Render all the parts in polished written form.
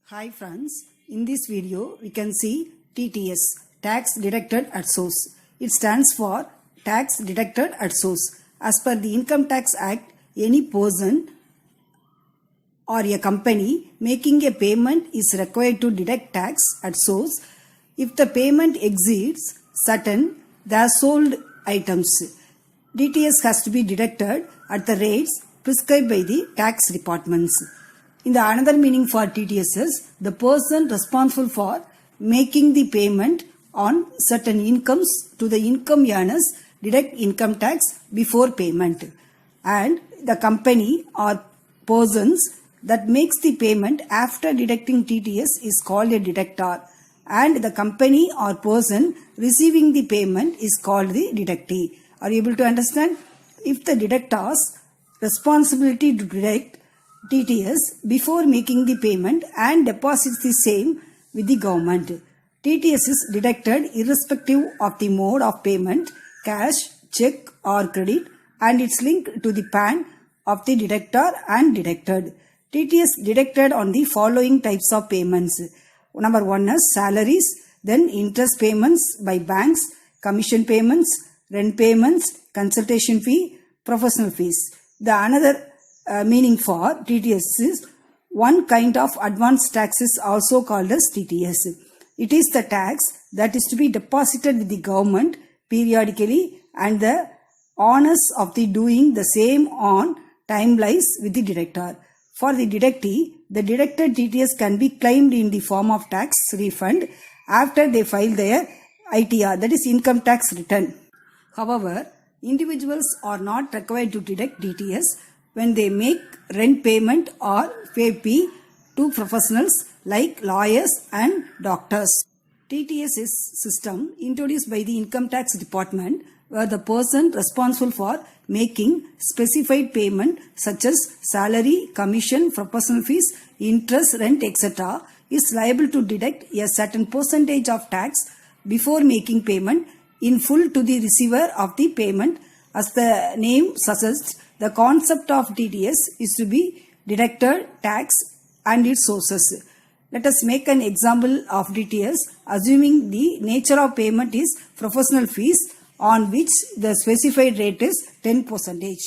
Hi friends, in this video we can see TTS, tax deducted at source. It stands for tax deducted at source. As per the Income Tax Act, any person or a company making a payment is required to deduct tax at source if the payment exceeds certain threshold items. DTS has to be deducted at the rates prescribed by the tax departments. In the another meaning for TTS is the person responsible for making the payment on certain incomes to the income earners deduct income tax before payment, and the company or persons that makes the payment after deducting TTS is called a deductor, and the company or person receiving the payment is called the deductee. Are you able to understand? If the deductor's responsibility to deduct TTS before making the payment and deposits the same with the government. TTS is deducted irrespective of the mode of payment, cash, check or credit, and it's linked to the PAN of the deductor and deducted. TTS deducted on the following types of payments. Number one is salaries, then interest payments by banks, commission payments, rent payments, consultation fee, professional fees. The another meaning for TTS is one kind of advance tax is also called as TTS. It is the tax that is to be deposited with the government periodically, and the onus of the doing the same on time lies with the deductor. For the deductee, the deducted TTS can be claimed in the form of tax refund after they file their ITR, that is income tax return. However, individuals are not required to deduct TTS when they make rent payment or pay fee to professionals like lawyers and doctors. TTS is system introduced by the Income Tax Department where the person responsible for making specified payment such as salary, commission, professional fees, interest, rent, etc. is liable to deduct a certain percentage of tax before making payment in full to the receiver of the payment. As the name suggests, the concept of TTS is to be deducted tax and its sources. Let us make an example of TTS assuming the nature of payment is professional fees on which the specified rate is 10%.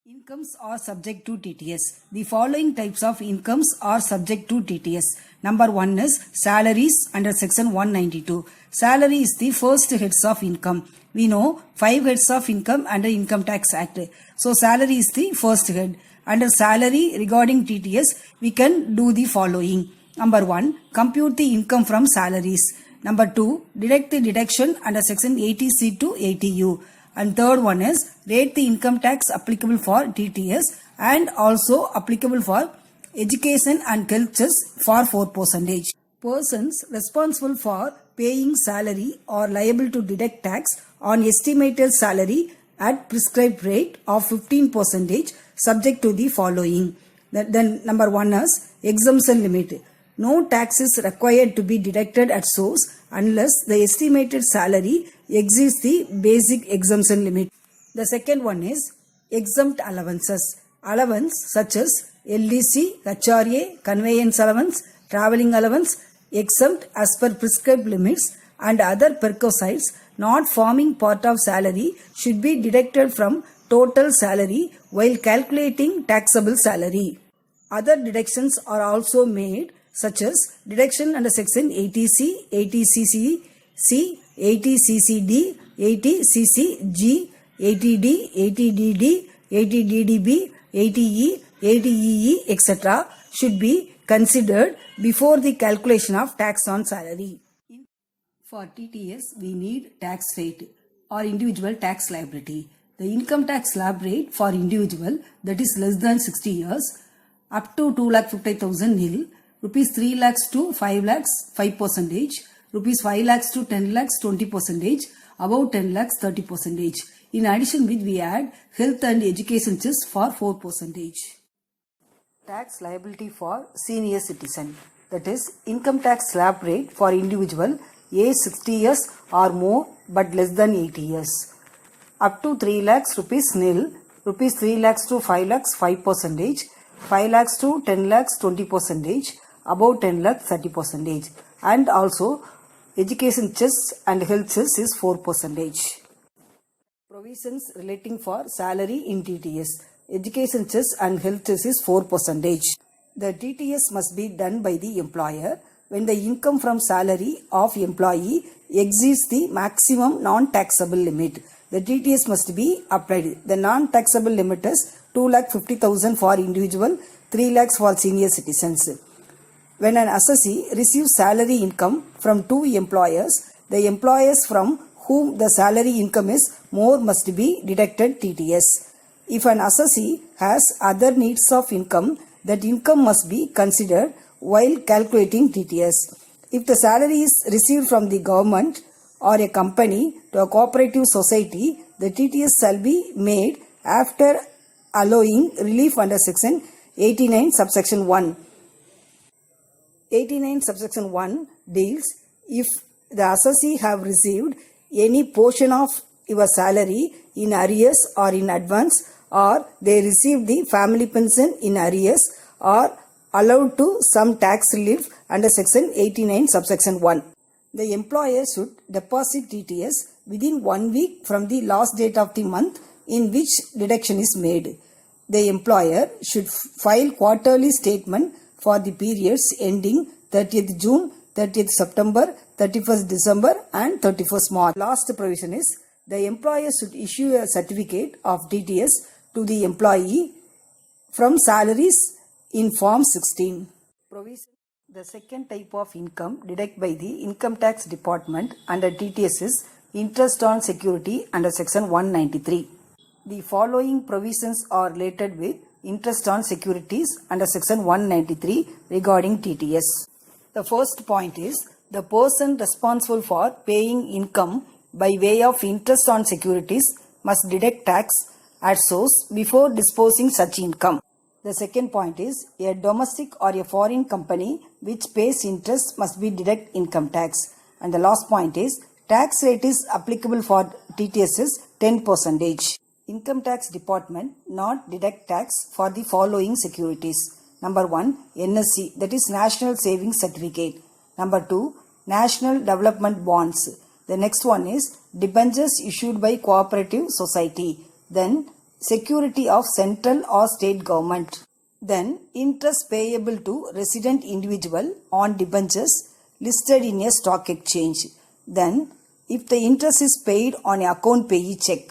Incomes are subject to TTS. The following types of incomes are subject to TTS. Number one is salaries under section 192. Salary is the first heads of income. We know 5 heads of income under Income Tax Act. So salary is the first head. Under salary regarding TTS, we can do the following. Number 1, compute the income from salaries. Number 2, deduct the deduction under section 80C to 80U. And third one is rate the income tax applicable for TTS and also applicable for education and cultures for 4%. Persons responsible for paying salary are liable to deduct tax on estimated salary at prescribed rate of 15% subject to the following. Then number 1 is exemption limit. No tax is required to be deducted at source unless the estimated salary exceeds the basic exemption limit. The second one is exempt allowances. Allowance such as LDC, HRA, conveyance allowance, travelling allowance, exempt as per prescribed limits, and other perquisites not forming part of salary should be deducted from total salary while calculating taxable salary. Other deductions are also made such as deduction under section 80C, 80CC, 80CCD, 80CCG, 80D, 80DD, 80DDB, 80E, 80EE, etc. should be considered before the calculation of tax on salary. For TTS, we need tax rate or individual tax liability. The income tax slab rate for individual, that is less than 60 years, up to 2,50,000 nil, rupees 3 lakhs to 5 lakhs 5%, rupees 5 lakhs to 10 lakhs 20%, above 10 lakhs 30%. In addition, which we add health and education cess for 4%. Tax liability for senior citizen, that is income tax slab rate for individual age 60 years or more but less than 80 years. Up to 3 lakhs rupees nil, rupees 3 lakhs to 5 lakhs 5%, 5 lakhs to 10 lakhs 20%, above 10 lakh 30%, and also education cess and health cess is 4%. Provisions relating for salary in TTS. Education cess and health cess is 4%. The TTS must be done by the employer when the income from salary of employee exceeds the maximum non-taxable limit. The TTS must be applied. The non-taxable limit is 2,50,000 for individual, 3 lakhs for senior citizens. When an assessee receives salary income from two employers, the employers from whom the salary income is more must be deducted TTS. If an assessee has other needs of income, that income must be considered while calculating TTS. If the salary is received from the government or a company to a cooperative society, the TTS shall be made after allowing relief under section 89 subsection 1. 89 subsection 1 deals if the assessee have received any portion of your salary in arrears or in advance, or they receive the family pension in arrears, or allowed to some tax relief under section 89 subsection 1. The employer should deposit TTS within 1 week from the last date of the month in which deduction is made. The employer should file quarterly statement for the periods ending 30th June, 30th September, 31st December and 31st March. Last provision is the employer should issue a certificate of TTS to the employee from salaries in Form 16. Provision. The second type of income deducted by the Income Tax Department under TTS is interest on security under section 193. The following provisions are related with interest on securities under section 193 regarding TTS. The first point is the person responsible for paying income by way of interest on securities must deduct tax at source before disposing such income. The second point is a domestic or a foreign company which pays interest must be deduct income tax. And the last point is tax rate is applicable for TTS is 10%. Income Tax Department not deduct tax for the following securities. Number 1, NSC, that is National Savings Certificate. Number 2, National Development Bonds. The next one is debentures issued by cooperative society. Then security of central or state government. Then interest payable to resident individual on debentures listed in a stock exchange. Then if the interest is paid on a account payee check.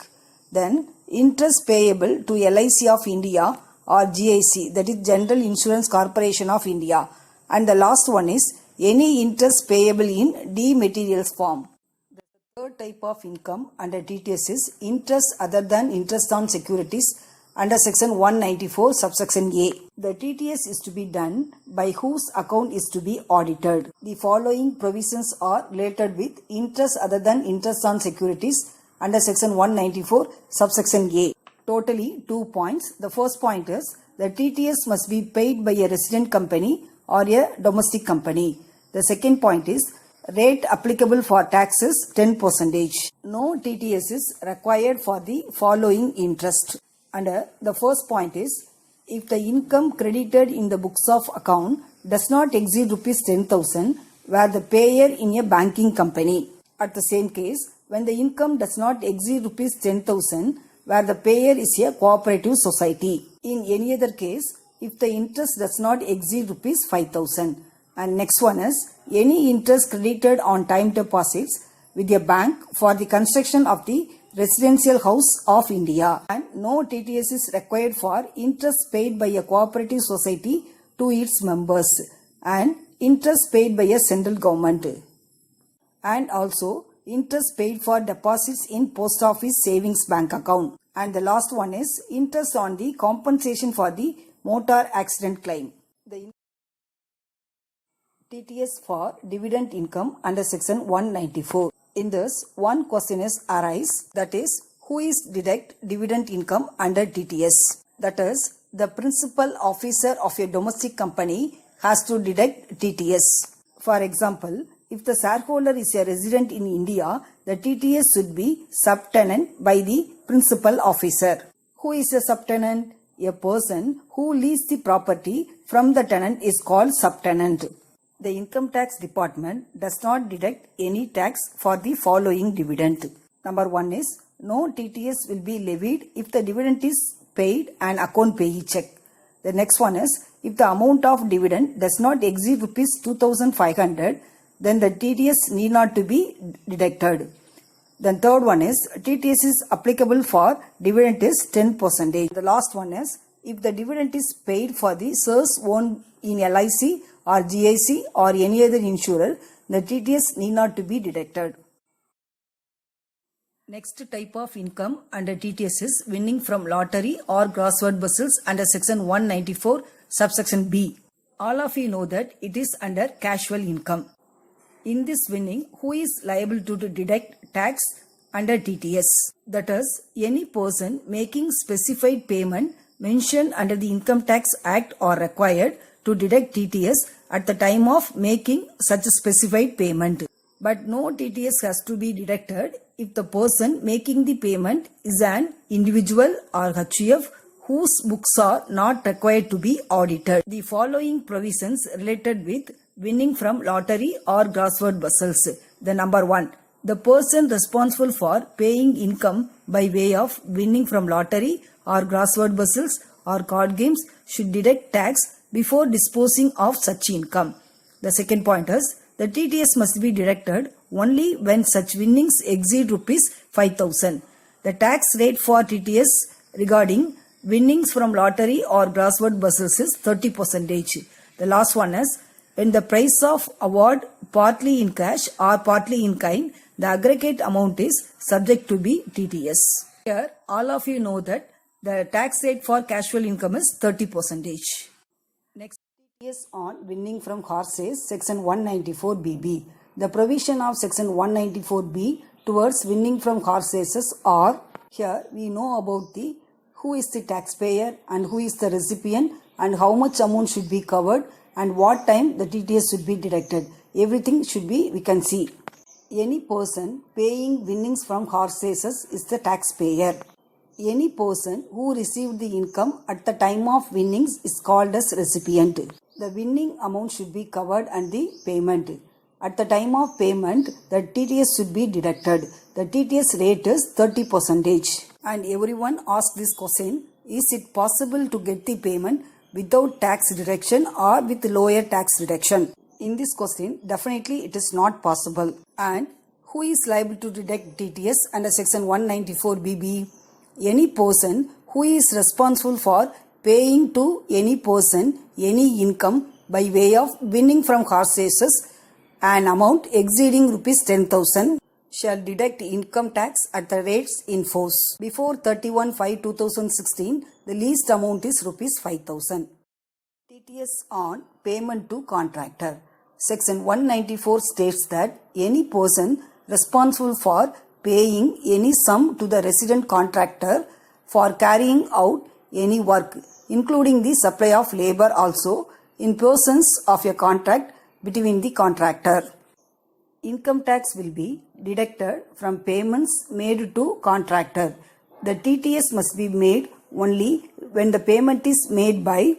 Then interest payable to LIC of India or GIC, that is General Insurance Corporation of India. And the last one is any interest payable in dematerials form. The third type of income under TTS is interest other than interest on securities under section 194 subsection A. The TTS is to be done by whose account is to be audited. The following provisions are related with interest other than interest on securities under section 194 subsection A. Totally 2 points. The first point is the TTS must be paid by a resident company or a domestic company. The second point is rate applicable for taxes 10%. No TTS is required for the following interest. And the first point is if the income credited in the books of account does not exceed rupees 10,000 where the payer in a banking company. At the same case, when the income does not exceed rupees 10,000 where the payer is a cooperative society. In any other case, if the interest does not exceed rupees 5,000. And next one is any interest credited on time deposits with a bank for the construction of the residential house of India. And no TTS is required for interest paid by a cooperative society to its members and interest paid by a central government. And also interest paid for deposits in post office savings bank account. And the last one is interest on the compensation for the motor accident claim. The TTS for dividend income under section 194. In this, one question is arise, that is, who is deduct dividend income under TTS? That is, the principal officer of a domestic company has to deduct TTS. For example, if the shareholder is a resident in India, the TTS should be subtenant by the principal officer. Who is a subtenant? A person who leases the property from the tenant is called subtenant. The income tax department does not deduct any tax for the following dividend. Number 1 is no TTS will be levied if the dividend is paid and account payee check. The next one is if the amount of dividend does not exceed rupees 2500, then the TTS need not to be deducted. Then third one is TTS is applicable for dividend is 10%. The last one is if the dividend is paid for the shares owned in LIC or GIC or any other insurer, the TTS need not to be deducted. Next type of income under TTS is winning from lottery or crossword puzzles under section 194 subsection B. All of you know that it is under casual income. In this winning, who is liable to deduct tax under TTS? That is, any person making specified payment mentioned under the Income Tax Act are required to deduct TTS at the time of making such a specified payment. But no TTS has to be deducted if the person making the payment is an individual or HUF whose books are not required to be audited. The following provisions related with winning from lottery or crossword puzzles. The number 1. The person responsible for paying income by way of winning from lottery or crossword puzzles or card games should deduct tax before disposing of such income. The second point is the TTS must be deducted only when such winnings exceed rupees 5,000. The tax rate for TTS regarding winnings from lottery or crossword puzzles is 30%. The last one is when the price of award partly in cash or partly in kind, the aggregate amount is subject to be TTS. Here, all of you know that the tax rate for casual income is 30%. Next, TTS on winning from horses, section 194BB. The provision of section 194B towards winning from horses are, here we know about the who is the taxpayer and who is the recipient and how much amount should be covered and what time the TTS should be deducted. Everything should be, we can see. Any person paying winnings from horses is the taxpayer. Any person who received the income at the time of winnings is called as recipient. The winning amount should be covered and the payment. At the time of payment, the TTS should be deducted. The TTS rate is 30%. And everyone asks this question, is it possible to get the payment without tax deduction or with lower tax deduction? In this question, definitely it is not possible. And who is liable to deduct TTS under section 194BB? Any person who is responsible for paying to any person any income by way of winning from horses an amount exceeding rupees 10,000 shall deduct income tax at the rates in force. Before 31/5/2016, the least amount is rupees 5,000. TTS on payment to contractor. Section 194 states that any person responsible for paying any sum to the resident contractor for carrying out any work, including the supply of labor also, in persons of a contract between the contractor. Income tax will be deducted from payments made to contractor. The TTS must be made only when the payment is made by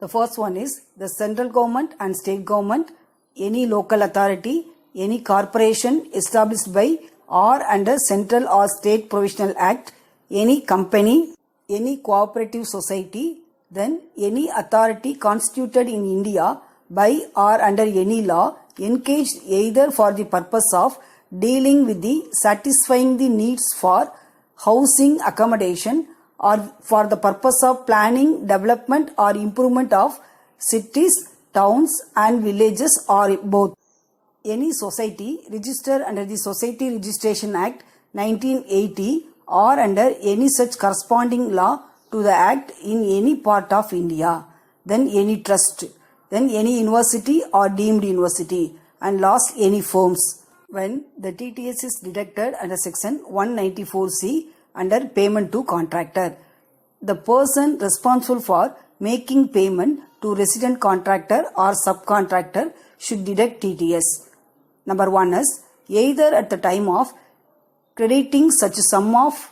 the first one is the central government and state government, any local authority, any corporation established by or under Central or State Provisional Act, any company, any cooperative society, then any authority constituted in India by or under any law engaged either for the purpose of dealing with the satisfying the needs for housing accommodation or for the purpose of planning, development or improvement of cities, towns and villages or both. Any society registered under the Society Registration Act 1980 or under any such corresponding law to the Act in any part of India, then any trust, then any university or deemed university, and last any firms. When the TTS is deducted under section 194C under payment to contractor, the person responsible for making payment to resident contractor or subcontractor should deduct TTS. Number 1 is either at the time of crediting such a sum of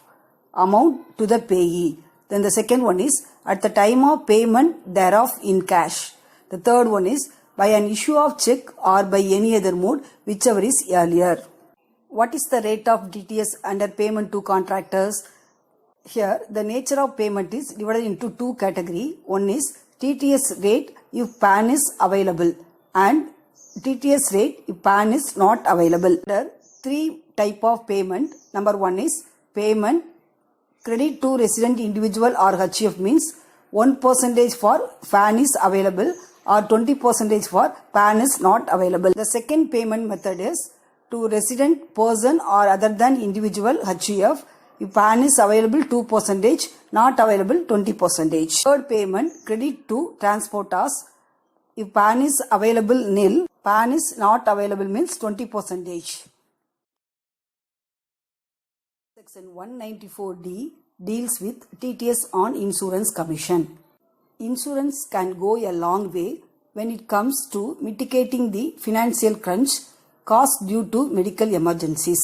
amount to the payee. Then the second one is at the time of payment thereof in cash. The third one is by an issue of check or by any other mode, whichever is earlier. What is the rate of DTS under payment to contractors? Here, the nature of payment is divided into two categories. One is TTS rate if PAN is available and TTS rate if PAN is not available. There are three type of payment. Number one is payment credit to resident individual or HF means 1% for PAN is available or 20% for PAN is not available. The second payment method is to resident person or other than individual HF. If PAN is available 2%, not available 20%. Third payment credit to transporters. If PAN is available nil, PAN is not available means 20%. Section 194D deals with TTS on insurance commission. Insurance can go a long way when it comes to mitigating the financial crunch caused due to medical emergencies.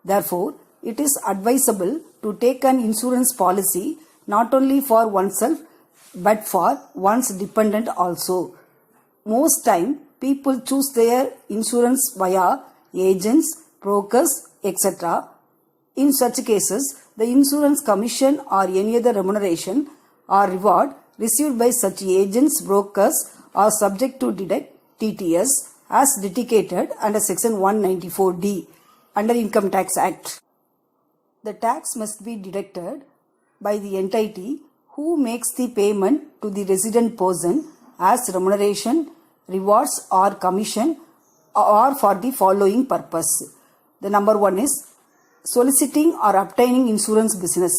Therefore, it is advisable to take an insurance policy not only for oneself but for one's dependent also. Most time, people choose their insurance via agents, brokers, etc. In such cases, the insurance commission or any other remuneration or reward received by such agents, brokers are subject to deduct TTS as dedicated under Section 194D under Income Tax Act. The tax must be deducted by the entity who makes the payment to the resident person as remuneration, rewards or commission or for the following purpose. The number one is soliciting or obtaining insurance business.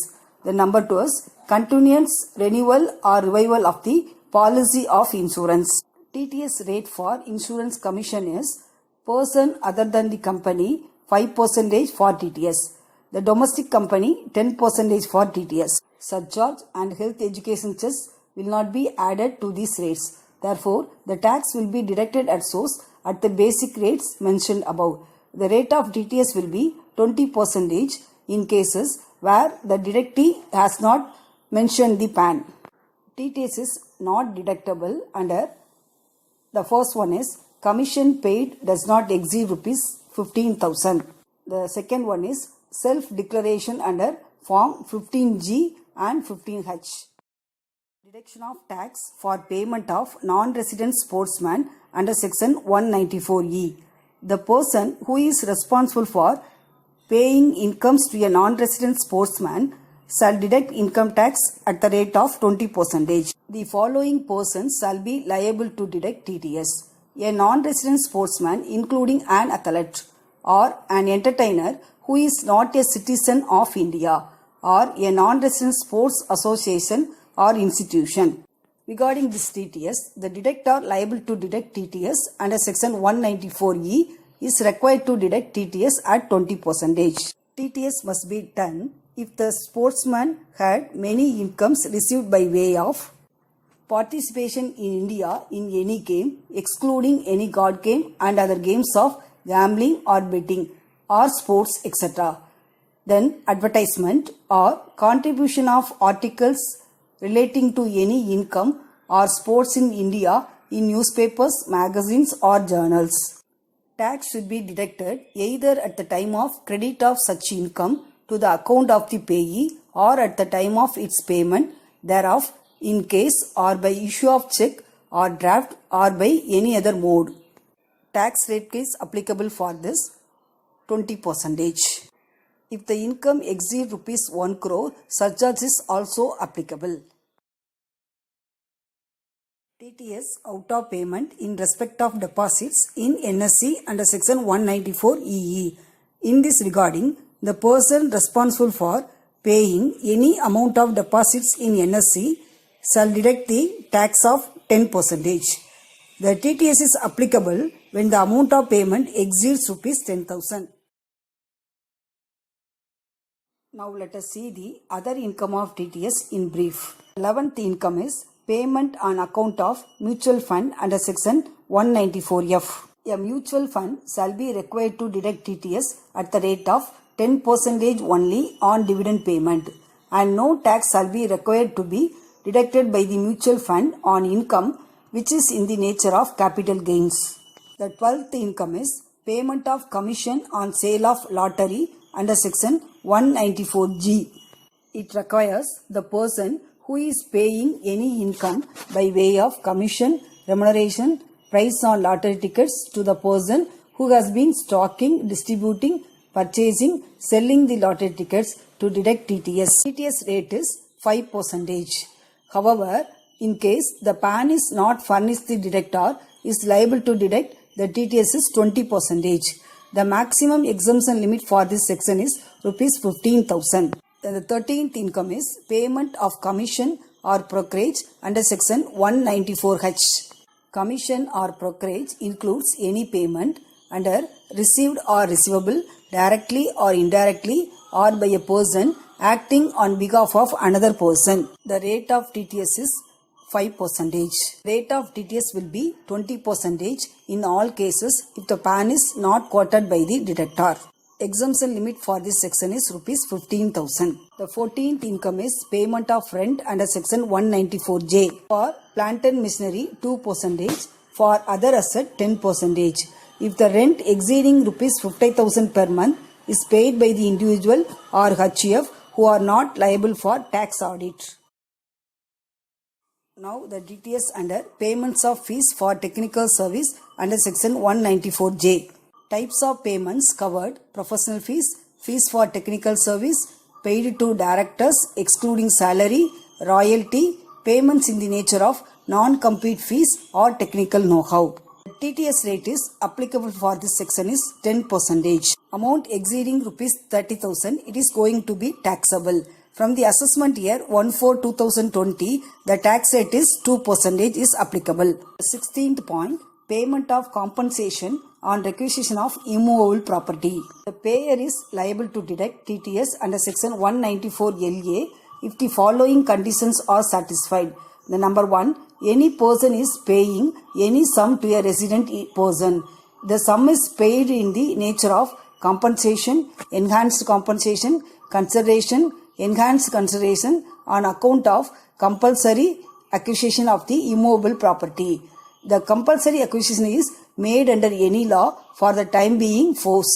The number two is continuance, renewal or revival of the policy of insurance. TTS rate for insurance commission is person other than the company 5% for TTS. The domestic company 10% for TTS. Surcharge and health education cess will not be added to these rates. Therefore, the tax will be deducted at source at the basic rates mentioned above. The rate of TTS will be 20% in cases where the deductee has not mentioned the PAN. TTS is not deductible under the first one is commission paid does not exceed rupees 15,000. The second one is self-declaration under Form 15G and 15H. Deduction of tax for payment of non-resident sportsman under Section 194E. The person who is responsible for paying incomes to a non-resident sportsman shall deduct income tax at the rate of 20%. The following persons shall be liable to deduct TTS. A non-resident sportsman including an athlete or an entertainer who is not a citizen of India or a non-resident sports association or institution. Regarding this TTS, the deductor liable to deduct TTS under Section 194E is required to deduct TTS at 20%. TTS must be done if the sportsman had many incomes received by way of participation in India in any game, excluding any card game and other games of gambling or betting or sports, etc. Then advertisement or contribution of articles relating to any income or sports in India in newspapers, magazines or journals. Tax should be deducted either at the time of credit of such income to the account of the payee or at the time of its payment thereof in case or by issue of check or draft or by any other mode. Tax rate is applicable for this 20%. If the income exceeds rupees 1 crore, surcharge is also applicable. TTS out of payment in respect of deposits in NSC under Section 194EE. In this regarding, the person responsible for paying any amount of deposits in NSC shall deduct the tax of 10%. The TTS is applicable when the amount of payment exceeds rupees 10,000. Now let us see the other income of TTS in brief. 11th income is payment on account of mutual fund under Section 194F. A mutual fund shall be required to deduct TTS at the rate of 10% only on dividend payment and no tax shall be required to be deducted by the mutual fund on income which is in the nature of capital gains. The 12th income is payment of commission on sale of lottery under section 194G. It requires the person who is paying any income by way of commission, remuneration, price on lottery tickets to the person who has been stocking, distributing, purchasing, selling the lottery tickets to deduct TTS. TTS rate is 5%. However, in case the PAN is not furnished, the deductor is liable to deduct the TTS is 20%. The maximum exemption limit for this section is Rs 15,000. Then the 13th income is payment of commission or brokerage under section 194H. Commission or brokerage includes any payment under received or receivable directly or indirectly or by a person acting on behalf of another person. The rate of TTS is 5%. Rate of TTS will be 20% in all cases if the PAN is not quoted by the deductor. Exemption limit for this section is Rs 15,000. The 14th income is payment of rent under section 194J. For plant and machinery 2%, for other asset 10%. If the rent exceeding Rs 50,000 per month is paid by the individual or HUF who are not liable for tax audit. Now the details under payments of fees for technical service under section 194J. Types of payments covered: professional fees, fees for technical service, paid to directors excluding salary, royalty, payments in the nature of non-compete fees or technical know-how. The TTS rate is applicable for this section is 10%. Amount exceeding Rs 30,000, it is going to be taxable. From the assessment year 1/4/2020, the tax rate is 2% is applicable. The 16th point, payment of compensation on requisition of immovable property. The payer is liable to deduct TTS under section 194LA if the following conditions are satisfied. The number 1, any person is paying any sum to a resident person. The sum is paid in the nature of compensation, enhanced compensation, consideration, enhanced consideration on account of compulsory acquisition of the immovable property. The compulsory acquisition is made under any law for the time being force.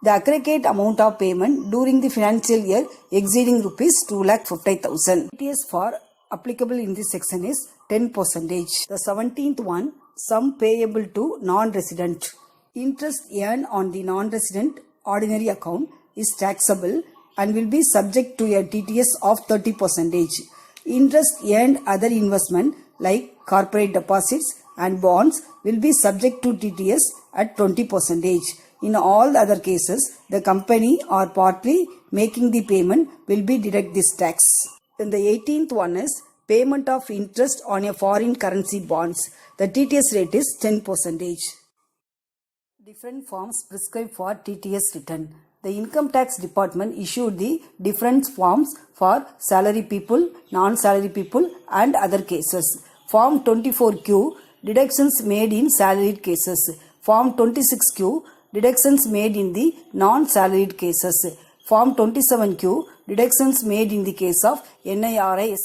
The aggregate amount of payment during the financial year exceeding Rs 2,50,000. TTS for applicable in this section is 10%. The 17th one, sum payable to non-resident. Interest earned on the non-resident ordinary account is taxable and will be subject to a TTS of 30%. Interest earned other investment like corporate deposits and bonds will be subject to TTS at 20%. In all other cases, the company or party making the payment will be deduct this tax. Then the 18th one is payment of interest on a foreign currency bonds. The TTS rate is 10%. Different forms prescribed for TTS return. The Income Tax Department issued the different forms for salary people, non-salary people and other cases. Form 24Q, deductions made in salaried cases. Form 26Q, deductions made in the non-salaried cases. Form 27Q, deductions made in the case of NIRIS.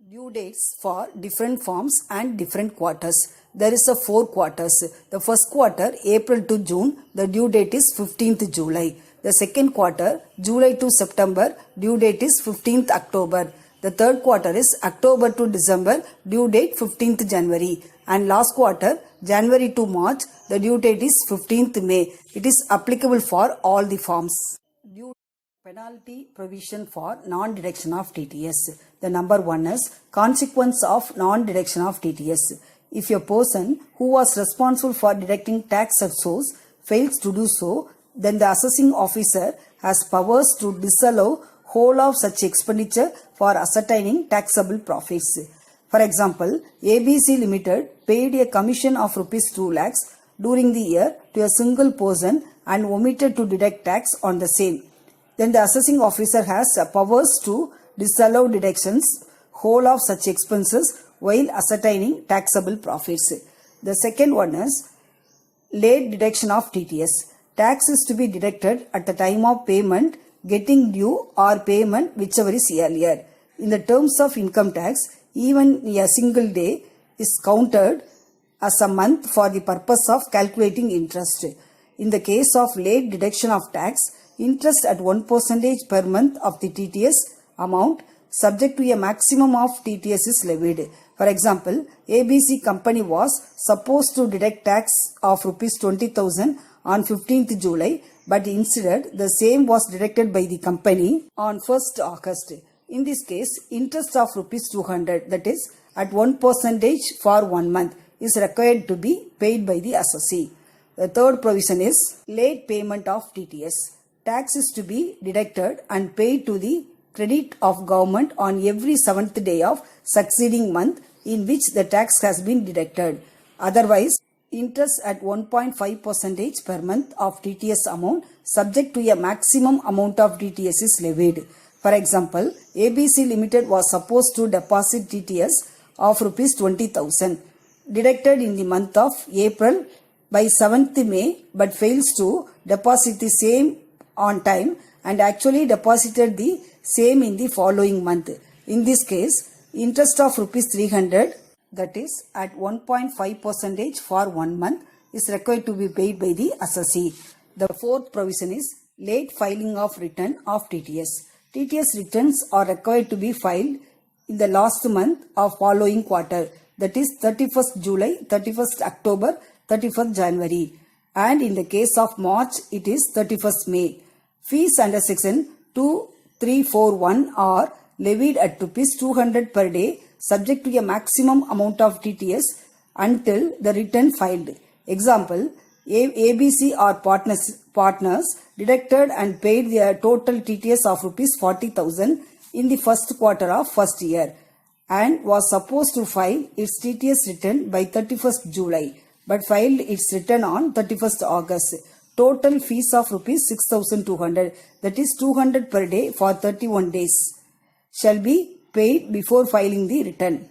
Due dates for different forms and different quarters. There is a 4 quarters. The first quarter, April to June, the due date is 15th July. The second quarter, July to September, due date is 15th October. The third quarter is October to December, due date 15th January. And last quarter, January to March, the due date is 15th May. It is applicable for all the forms. Due penalty provision for non-deduction of TTS. The number 1 is consequence of non-deduction of TTS. If a person who was responsible for deducting tax at source fails to do so, then the assessing officer has powers to disallow whole of such expenditure for ascertaining taxable profits. For example, ABC Limited paid a commission of Rs 2 lakhs during the year to a single person and omitted to deduct tax on the same. Then the assessing officer has powers to disallow deductions whole of such expenses while ascertaining taxable profits. The second one is late deduction of TTS. Tax is to be deducted at the time of payment getting due or payment whichever is earlier. In the terms of income tax, even a single day is counted as a month for the purpose of calculating interest. In the case of late deduction of tax, interest at 1% per month of the TTS amount subject to a maximum of TTS is levied. For example, ABC company was supposed to deduct tax of Rs 20,000 on 15th July, but instead the same was deducted by the company on 1st August. In this case, interest of Rs 200, that is at 1% for 1 month, is required to be paid by the assessee. The third provision is late payment of TTS. Tax is to be deducted and paid to the credit of government on every 7th day of succeeding month in which the tax has been deducted. Otherwise, interest at 1.5% per month of TTS amount subject to a maximum amount of TTS is levied. For example, ABC Limited was supposed to deposit TTS of Rs 20,000 deducted in the month of April by 7th May but fails to deposit the same on time and actually deposited the same in the following month. In this case, interest of Rs 300, that is at 1.5% for 1 month, is required to be paid by the assessee. The fourth provision is late filing of return of TTS. TTS returns are required to be filed in the last month of following quarter, that is 31st July, 31st October, 31st January, and in the case of March it is 31st May. Fees under section 2341 are levied at Rs 200 per day subject to a maximum amount of TTS until the return filed. Example, ABC or partners deducted and paid their total TTS of Rs 40,000 in the first quarter of first year and was supposed to file its TTS return by 31st July but filed its return on 31st August. Total fees of Rs 6,200, that is 200 per day for 31 days, shall be paid before filing the return.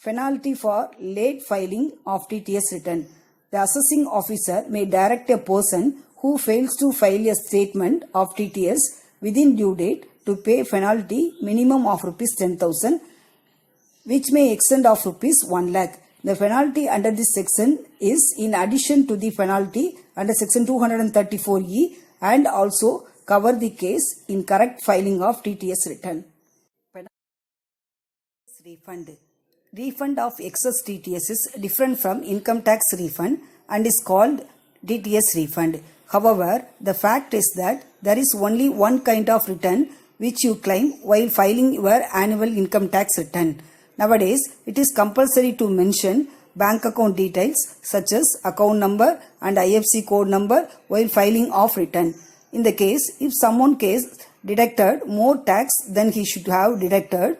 Penalty for late filing of TTS return. The assessing officer may direct a person who fails to file a statement of TTS within due date to pay penalty minimum of Rs 10,000, which may extend of Rs 1 lakh. The penalty under this section is in addition to the penalty under section 234E and also cover the case in correct filing of TTS return. Refund. Refund of excess TTS is different from income tax refund and is called TTS refund. However, the fact is that there is only one kind of return which you claim while filing your annual income tax return. Nowadays, it is compulsory to mention bank account details such as account number and IFSC code number while filing of return. In the case, if someone deducted more tax than he should have deducted,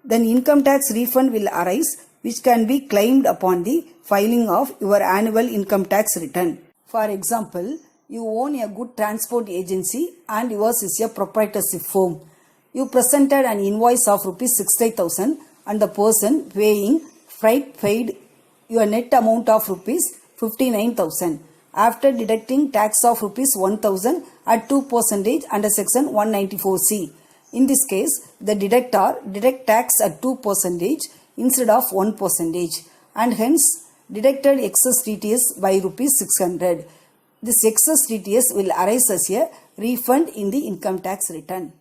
then income tax refund will arise which can be claimed upon the filing of your annual income tax return. For example, you own a good transport agency and yours is a proprietorship firm. You presented an invoice of Rs 60,000 and the person paying freight paid your net amount of Rs 59,000 after deducting tax of Rs 1,000 at 2% under section 194C. In this case, the deduct tax at 2% instead of 1% and hence deducted excess TTS by Rs 600. This excess TTS will arise as a refund in the income tax return.